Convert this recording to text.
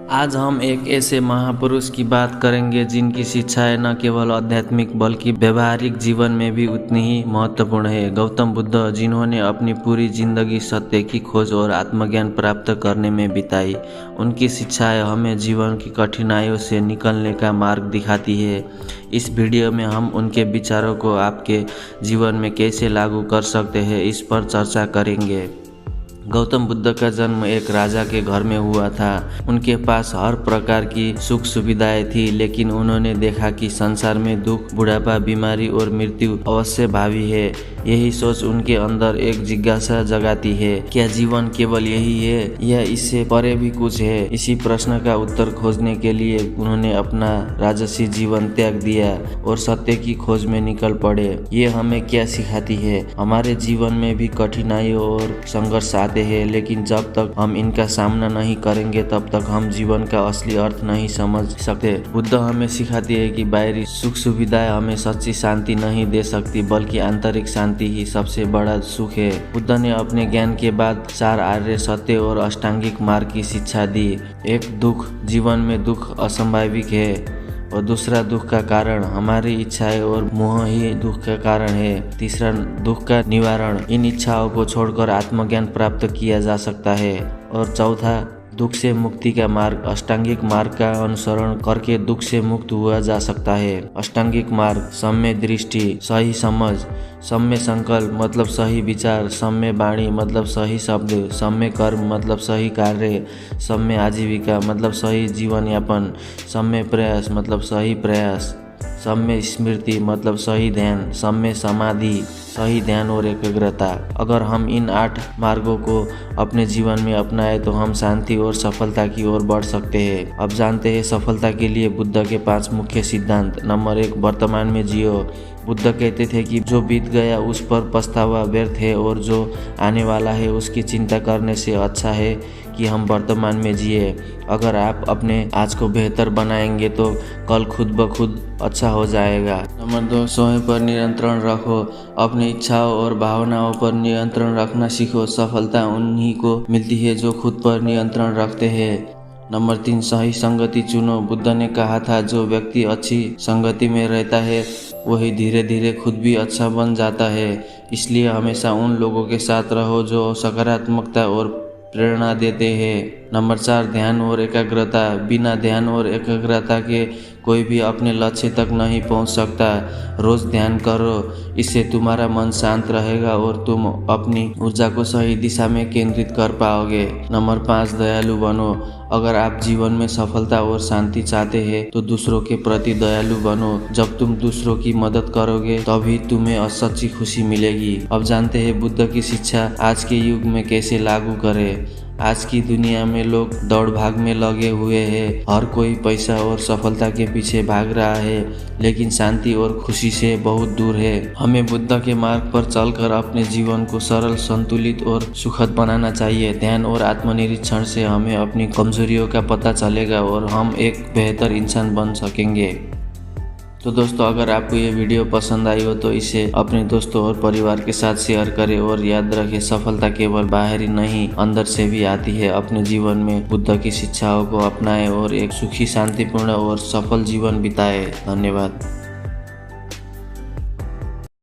आज हम एक ऐसे महापुरुष की बात करेंगे जिनकी शिक्षाएं न केवल आध्यात्मिक बल्कि व्यवहारिक जीवन में भी उतनी ही महत्वपूर्ण है। गौतम बुद्ध, जिन्होंने अपनी पूरी जिंदगी सत्य की खोज और आत्मज्ञान प्राप्त करने में बिताई। उनकी शिक्षाएं हमें जीवन की कठिनाइयों से निकलने का मार्ग दिखाती है। इस वीडियो में हम उनके विचारों को आपके जीवन में कैसे लागू कर सकते हैं, इस पर चर्चा करेंगे। गौतम बुद्ध का जन्म एक राजा के घर में हुआ था। उनके पास हर प्रकार की सुख सुविधाएं थी, लेकिन उन्होंने देखा कि संसार में दुख, बुढ़ापा, बीमारी और मृत्यु अवश्य भावी है। यही सोच उनके अंदर एक जिज्ञासा जगाती है, क्या जीवन केवल यही है या इससे परे भी कुछ है? इसी प्रश्न का उत्तर खोजने के लिए उन्होंने अपना राजसी जीवन त्याग दिया और सत्य की खोज में निकल पड़े। ये हमें क्या सिखाती है? हमारे जीवन में भी कठिनाइयों और संघर्ष आते हैं, लेकिन जब तक हम इनका सामना नहीं करेंगे तब तक हम जीवन का असली अर्थ नहीं समझ सकते। बुद्ध हमें सिखाती है कि बाहरी सुख सुविधाएं हमें सच्ची शांति नहीं दे सकती, बल्कि आंतरिक शांति ही सबसे बड़ा सुख है। बुद्ध ने अपने ज्ञान के बाद 4 आर्य सत्य और अष्टांगिक मार्ग की शिक्षा दी। एक, दुख, जीवन में दुख असंभाविक है और दूसरा, दुख का कारण हमारी इच्छाएं और मोह ही दुख का कारण है। तीसरा, दुख का निवारण, इन इच्छाओं को छोड़कर आत्मज्ञान प्राप्त किया जा सकता है। और चौथा, दुख से मुक्ति का मार्ग, अष्टांगिक मार्ग का अनुसरण करके दुख से मुक्त हुआ जा सकता है। अष्टांगिक मार्ग: सम्य दृष्टि, सही समझ; सम्य संकल्प मतलब सही विचार; सम्य वाणी मतलब सही शब्द; सम्य कर्म मतलब सही कार्य; सम्य आजीविका मतलब सही जीवन यापन; सम्य प्रयास मतलब सही प्रयास; सम्य स्मृति मतलब सही ध्यान; सम्य समाधि सही ध्यान और एकाग्रता। अगर हम इन 8 मार्गों को अपने जीवन में अपनाएं तो हम शांति और सफलता की ओर बढ़ सकते हैं। अब जानते हैं सफलता के लिए बुद्ध के 5 मुख्य सिद्धांत। नंबर 1, वर्तमान में जियो। बुद्ध कहते थे कि जो बीत गया उस पर पछतावा व्यर्थ है और जो आने वाला है उसकी चिंता करने से अच्छा है कि हम वर्तमान में जिए। अगर आप अपने आज को बेहतर बनाएंगे तो कल खुद ब खुद अच्छा हो जाएगा। नंबर 2, स्वयं पर नियंत्रण रखो। अपनी इच्छाओं और भावनाओं पर नियंत्रण रखना सीखो। सफलता उन्हीं को मिलती है जो खुद पर नियंत्रण रखते हैं। नंबर 3, सही संगति चुनो। बुद्ध ने कहा था, जो व्यक्ति अच्छी संगति में रहता है वही धीरे धीरे खुद भी अच्छा बन जाता है। इसलिए हमेशा उन लोगों के साथ रहो जो सकारात्मकता और प्रेरणा देते हैं। नंबर 4, ध्यान और एकाग्रता। बिना ध्यान और एकाग्रता के कोई भी अपने लक्ष्य तक नहीं पहुंच सकता। रोज ध्यान करो, इससे तुम्हारा मन शांत रहेगा और तुम अपनी ऊर्जा को सही दिशा में केंद्रित कर पाओगे। नंबर 5, दयालु बनो। अगर आप जीवन में सफलता और शांति चाहते हैं तो दूसरों के प्रति दयालु बनो। जब तुम दूसरों की मदद करोगे तभी तुम्हें सच्ची खुशी मिलेगी। अब जानते हैं बुद्ध की शिक्षा आज के युग में कैसे लागू करें। आज की दुनिया में लोग दौड़ भाग में लगे हुए हैं। हर कोई पैसा और सफलता के पीछे भाग रहा है, लेकिन शांति और खुशी से बहुत दूर है। हमें बुद्ध के मार्ग पर चलकर अपने जीवन को सरल, संतुलित और सुखद बनाना चाहिए। ध्यान और आत्मनिरीक्षण से हमें अपनी कमजोरियों का पता चलेगा और हम एक बेहतर इंसान बन सकेंगे। तो दोस्तों, अगर आपको ये वीडियो पसंद आई हो तो इसे अपने दोस्तों और परिवार के साथ शेयर करें और याद रखें, सफलता केवल बाहरी नहीं अंदर से भी आती है। अपने जीवन में बुद्ध की शिक्षाओं को अपनाएं और एक सुखी, शांतिपूर्ण और सफल जीवन बिताएं। धन्यवाद।